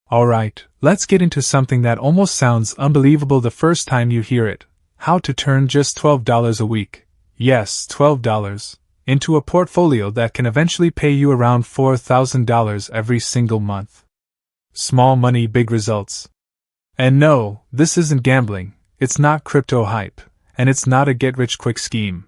Alright, let's get into something that almost sounds unbelievable the first time you hear it. How to turn just $12 a week. Yes, $12. Into a portfolio that can eventually pay you around $4,000 every single month. Small money, big results. And no, this isn't gambling, it's not crypto hype, and it's not a get-rich-quick scheme.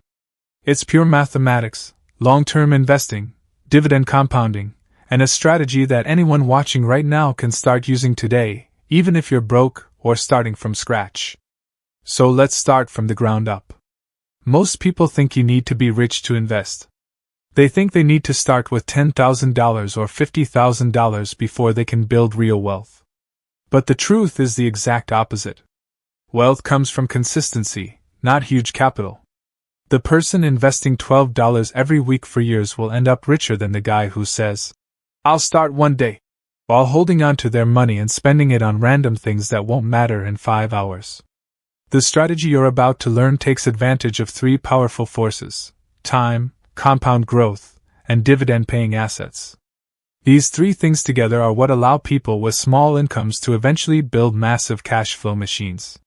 It's pure mathematics, long-term investing, dividend compounding, and a strategy that anyone watching right now can start using today, even if you're broke or starting from scratch. So let's start from the ground up. Most people think you need to be rich to invest. They think they need to start with $10,000 or $50,000 before they can build real wealth. But the truth is the exact opposite. Wealth comes from consistency, not huge capital. The person investing $12 every week for years will end up richer than the guy who says, "I'll start one day," while holding on to their money and spending it on random things that won't matter in 5 hours. The strategy you're about to learn takes advantage of three powerful forces: time, compound growth, and dividend-paying assets. These three things together are what allow people with small incomes to eventually build massive cash flow machines.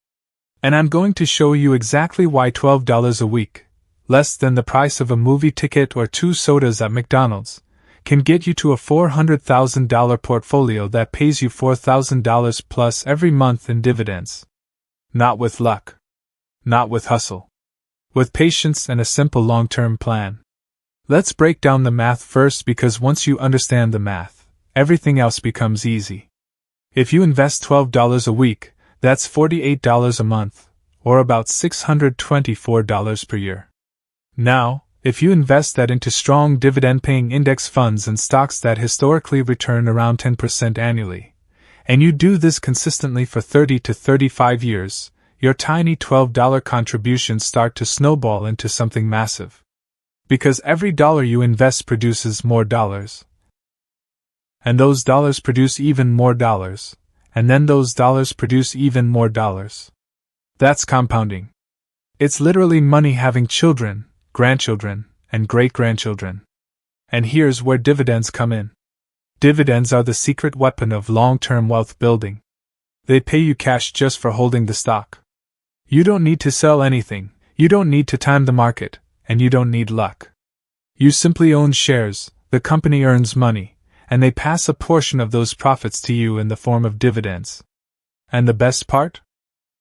And I'm going to show you exactly why $12 a week, less than the price of a movie ticket or 2 sodas at McDonald's, can get you to a $400,000 portfolio that pays you $4,000 plus every month in dividends. Not with luck. Not with hustle. With patience and a simple long-term plan. Let's break down the math first, because once you understand the math, everything else becomes easy. If you invest $12 a week, that's $48 a month, or about $624 per year. Now, if you invest that into strong dividend-paying index funds and stocks that historically return around 10% annually, and you do this consistently for 30 to 35 years, your tiny $12 contributions start to snowball into something massive. Because every dollar you invest produces more dollars. And those dollars produce even more dollars. And then those dollars produce even more dollars. That's compounding. It's literally money having children, grandchildren, and great-grandchildren. And here's where dividends come in. Dividends are the secret weapon of long-term wealth building. They pay you cash just for holding the stock. You don't need to sell anything, you don't need to time the market, and you don't need luck. You simply own shares, the company earns money, and they pass a portion of those profits to you in the form of dividends. And the best part?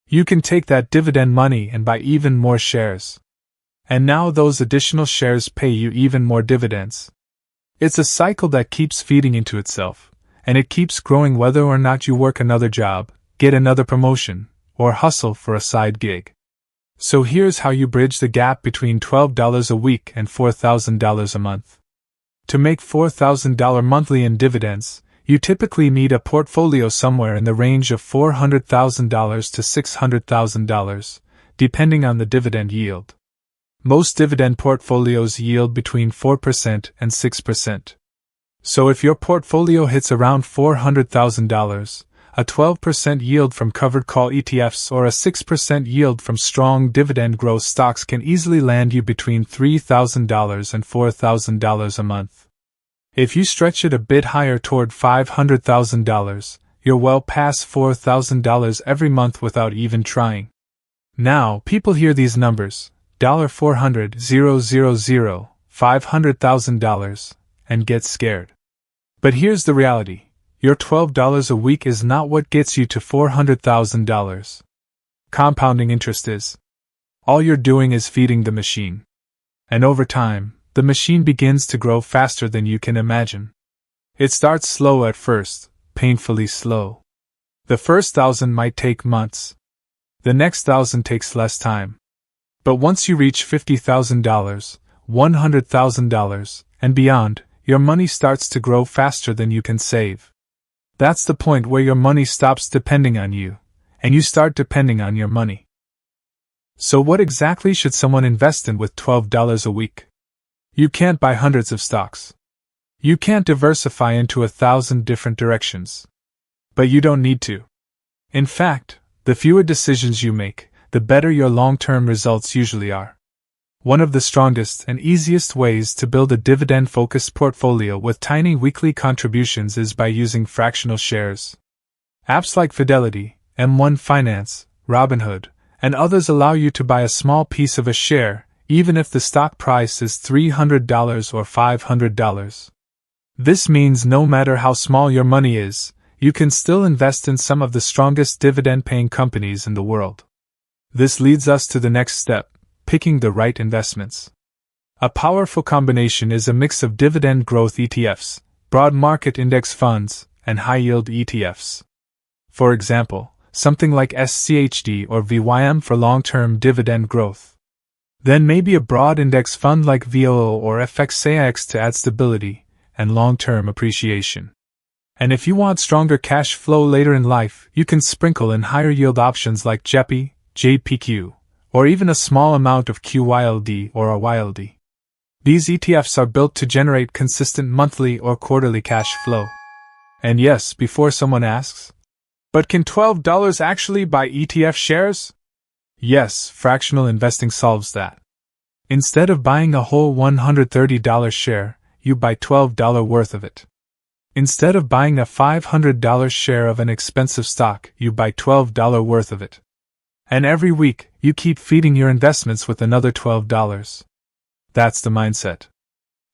You can take that dividend money and buy even more shares. And now those additional shares pay you even more dividends. It's a cycle that keeps feeding into itself, and it keeps growing whether or not you work another job, get another promotion, or hustle for a side gig. So here's how you bridge the gap between $12 a week and $4,000 a month. To make $4,000 monthly in dividends, you typically need a portfolio somewhere in the range of $400,000 to $600,000, depending on the dividend yield. Most dividend portfolios yield between 4% and 6%. So if your portfolio hits around $400,000, a 12% yield from covered call ETFs or a 6% yield from strong dividend growth stocks can easily land you between $3,000 and $4,000 a month. If you stretch it a bit higher toward $500,000, you're well past $4,000 every month without even trying. Now, people hear these numbers, $400,000, $500,000, and get scared. But here's the reality. Your $12 a week is not what gets you to $400,000. Compounding interest is. All you're doing is feeding the machine. And over time, the machine begins to grow faster than you can imagine. It starts slow at first, painfully slow. The first 1,000 might take months. The next 1,000 takes less time. But once you reach $50,000, $100,000, and beyond, your money starts to grow faster than you can save. That's the point where your money stops depending on you, and you start depending on your money. So what exactly should someone invest in with $12 a week? You can't buy hundreds of stocks. You can't diversify into 1,000 different directions. But you don't need to. In fact, the fewer decisions you make, the better your long-term results usually are. One of the strongest and easiest ways to build a dividend-focused portfolio with tiny weekly contributions is by using fractional shares. Apps like Fidelity, M1 Finance, Robinhood, and others allow you to buy a small piece of a share, even if the stock price is $300 or $500. This means no matter how small your money is, you can still invest in some of the strongest dividend-paying companies in the world. This leads us to the next step, picking the right investments. A powerful combination is a mix of dividend growth ETFs, broad market index funds, and high-yield ETFs. For example, something like SCHD or VYM for long-term dividend growth. Then maybe a broad index fund like VOO or FXAIX to add stability and long-term appreciation. And if you want stronger cash flow later in life, you can sprinkle in higher yield options like JEPI, JPQ, or even a small amount of QYLD or AYLD. These ETFs are built to generate consistent monthly or quarterly cash flow. And yes, before someone asks, but can $12 actually buy ETF shares? Yes, fractional investing solves that. Instead of buying a whole $130 share, you buy $12 worth of it. Instead of buying a $500 share of an expensive stock, you buy $12 worth of it. And every week, you keep feeding your investments with another $12. That's the mindset.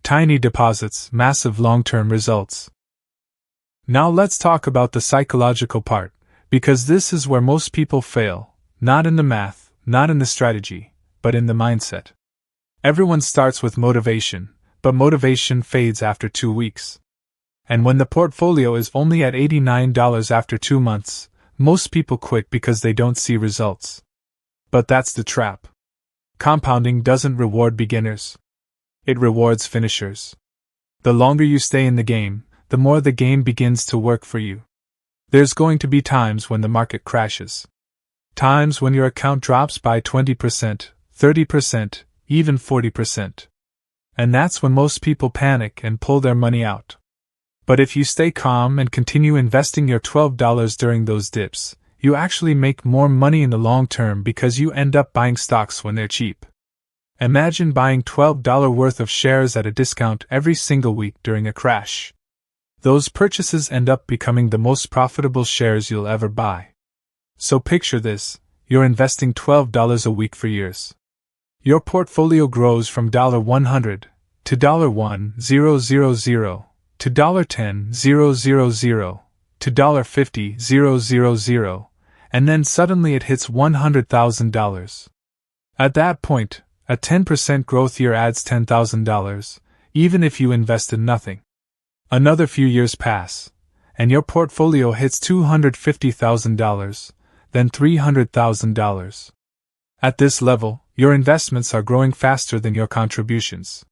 Tiny deposits, massive long-term results. Now let's talk about the psychological part, because this is where most people fail, not in the math, not in the strategy, but in the mindset. Everyone starts with motivation, but motivation fades after 2 weeks. And when the portfolio is only at $89 after 2 months, most people quit because they don't see results. But that's the trap. Compounding doesn't reward beginners. It rewards finishers. The longer you stay in the game, the more the game begins to work for you. There's going to be times when the market crashes. Times when your account drops by 20%, 30%, even 40%. And that's when most people panic and pull their money out. But if you stay calm and continue investing your $12 during those dips, you actually make more money in the long term because you end up buying stocks when they're cheap. Imagine buying $12 worth of shares at a discount every single week during a crash. Those purchases end up becoming the most profitable shares you'll ever buy. So picture this, you're investing $12 a week for years. Your portfolio grows from $100 to $1,000 to $10,000 to $50,000, and then suddenly it hits $100,000. At that point, a 10% growth year adds $10,000, even if you invested nothing. Another few years pass, and your portfolio hits $250,000, then $300,000. At this level, your investments are growing faster than your contributions.